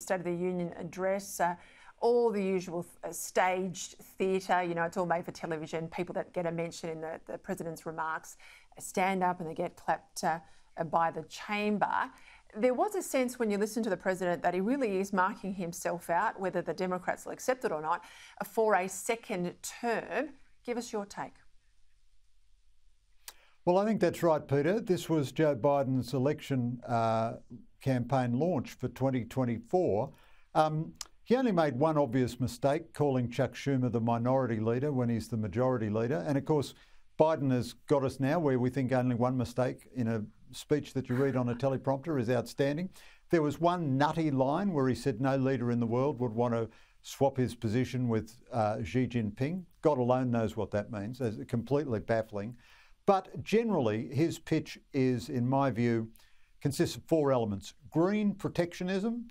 State of the Union address, all the usual staged theatre, you know, it's all made for television. People that get a mention in the President's remarks stand up and they get clapped by the chamber. There was a sense when you listen to the President that he really is marking himself out, whether the Democrats will accept it or not, for a second term. Give us your take. Well, I think that's right, Peter. This was Joe Biden's election campaign launch for 2024. He only made one obvious mistake, calling Chuck Schumer the minority leader when he's the majority leader. And of course, Biden has got us now where we think only one mistake in a speech that you read on a teleprompter is outstanding. There was one nutty line where he said no leader in the world would want to swap his position with Xi Jinping. God alone knows what that means. It's completely baffling. But generally, his pitch is, in my view, consists of four elements: green protectionism,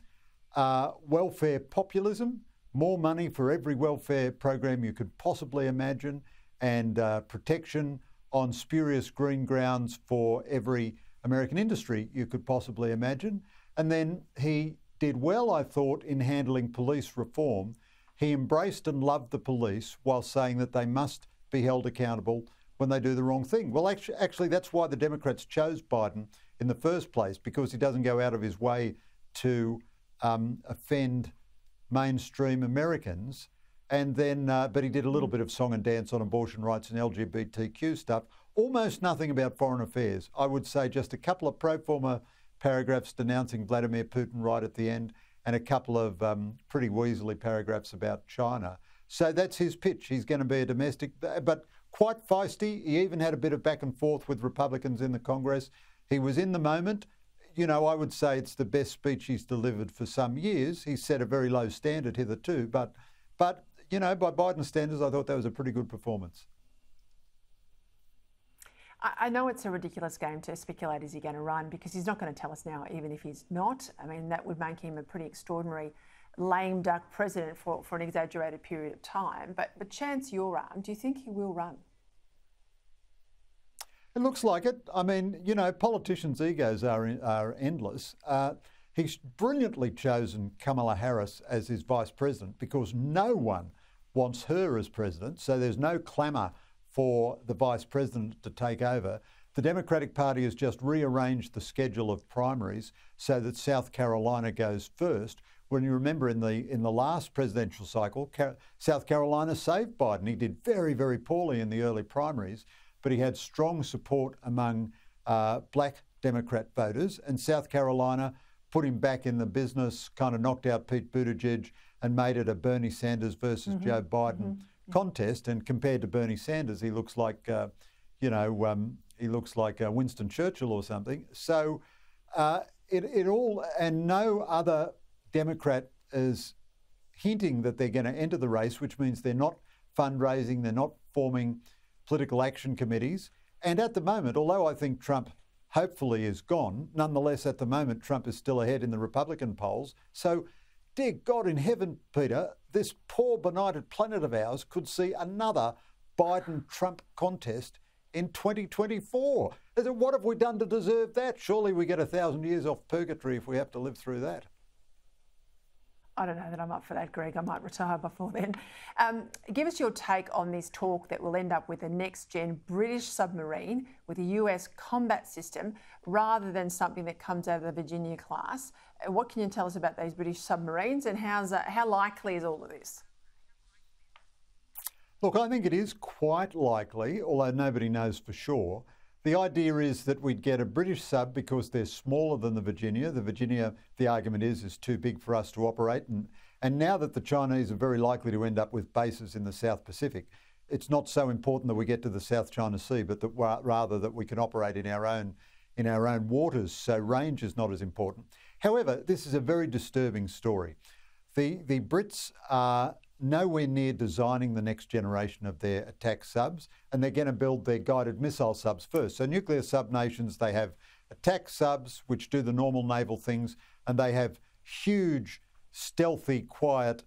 welfare populism, more money for every welfare program you could possibly imagine, and protection on spurious green grounds for every American industry you could possibly imagine. And then he did well, I thought, in handling police reform. He embraced and loved the police while saying that they must be held accountable when they do the wrong thing. Well, actually, that's why the Democrats chose Biden in the first place, because he doesn't go out of his way to offend mainstream Americans. And then, but he did a little bit of song and dance on abortion rights and LGBTQ stuff. Almost nothing about foreign affairs. I would say just a couple of pro forma paragraphs denouncing Vladimir Putin right at the end, and a couple of pretty weaselly paragraphs about China. So that's his pitch. He's going to be a domestic, but quite feisty. He even had a bit of back and forth with Republicans in the Congress. He was in the moment. You know, I would say it's the best speech he's delivered for some years. He's set a very low standard hitherto, but you know, by Biden standards, I thought that was a pretty good performance. I know it's a ridiculous game to speculate is he going to run, because he's not going to tell us now, even if he's not. I mean, that would make him a pretty extraordinary lame duck president for an exaggerated period of time. But chance your arm, do you think he will run? It looks like it. I mean, you know, politicians' egos are endless. He's brilliantly chosen Kamala Harris as his vice president because no one wants her as president, so there's no clamour for the vice president to take over. The Democratic Party has just rearranged the schedule of primaries so that South Carolina goes first. When you remember in the last presidential cycle, South Carolina saved Biden. He did very, very poorly in the early primaries, but he had strong support among black Democrat voters, and South Carolina put him back in the business, kind of knocked out Pete Buttigieg and made it a Bernie Sanders versus Joe Biden contest. And compared to Bernie Sanders, he looks like, he looks like Winston Churchill or something. So it all, and no other Democrat is hinting that they're going to enter the race, which means they're not fundraising, they're not forming political action committees. And at the moment, although I think Trump hopefully is gone, nonetheless, at the moment, Trump is still ahead in the Republican polls. So, dear God in heaven, Peter, this poor benighted planet of ours could see another Biden-Trump contest in 2024. What have we done to deserve that? Surely we get 1,000 years off purgatory if we have to live through that. I don't know that I'm up for that, Greg. I might retire before then. Give us your take on this talk that will end up with a next-gen British submarine with a US combat system rather than something that comes out of the Virginia class. What can you tell us about these British submarines, and how likely is all of this? Look, I think it is quite likely, although nobody knows for sure. The idea is that we'd get a British sub because they're smaller than the Virginia. The Virginia, the argument is too big for us to operate. And now that the Chinese are very likely to end up with bases in the South Pacific, it's not so important that we get to the South China Sea, but that rather that we can operate in our own waters. So range is not as important. However, this is a very disturbing story. The Brits are nowhere near designing the next generation of their attack subs, and they're going to build their guided missile subs first. So nuclear sub-nations, they have attack subs, which do the normal naval things, and they have huge, stealthy, quiet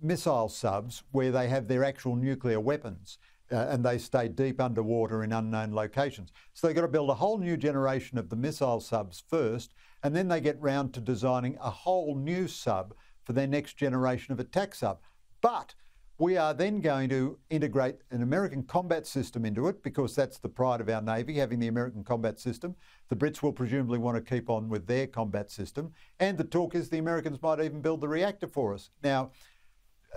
missile subs where they have their actual nuclear weapons. and they stay deep underwater in unknown locations. So they've got to build a whole new generation of the missile subs first, and then they get round to designing a whole new sub for their next generation of attack sub. But we are then going to integrate an American combat system into it, because that's the pride of our Navy, having the American combat system. The Brits will presumably want to keep on with their combat system. And the talk is the Americans might even build the reactor for us. Now,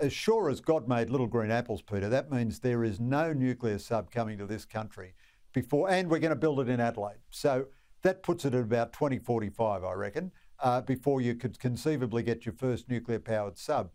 as sure as God made little green apples, Peter, that means there is no nuclear sub coming to this country before, and we're going to build it in Adelaide. So that puts it at about 2045, I reckon, before you could conceivably get your first nuclear-powered sub.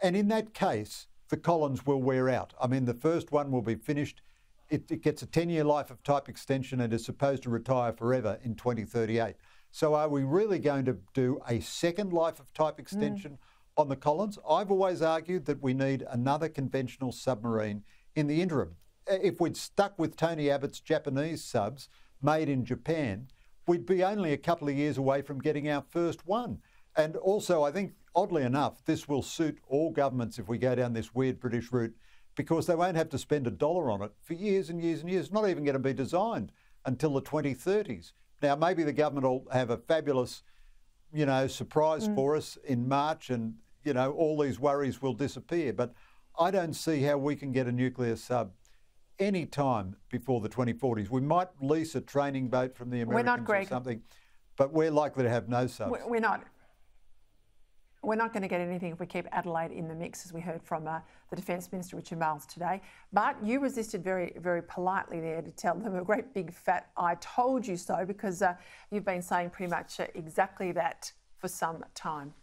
And in that case, the Collins will wear out. I mean, the first one will be finished. It gets a 10-year life of type extension and is supposed to retire forever in 2038. So are we really going to do a second life of type extension on the Collins? I've always argued that we need another conventional submarine in the interim. If we'd stuck with Tony Abbott's Japanese subs made in Japan, we'd be only a couple of years away from getting our first one. And also, I think, oddly enough, this will suit all governments if we go down this weird British route, because they won't have to spend $1 on it for years and years and years. It's not even going to be designed until the 2030s. Now, maybe the government will have a fabulous, surprise for us in March, and, all these worries will disappear. But I don't see how we can get a nuclear sub any time before the 2040s. We might lease a training boat from the Americans or something, but we're likely to have no subs. We're not. We're not going to get anything if we keep Adelaide in the mix, as we heard from the Defence Minister, Richard Marles, today. But you resisted very, very politely there to tell them a great big fat "I told you so," because you've been saying pretty much exactly that for some time.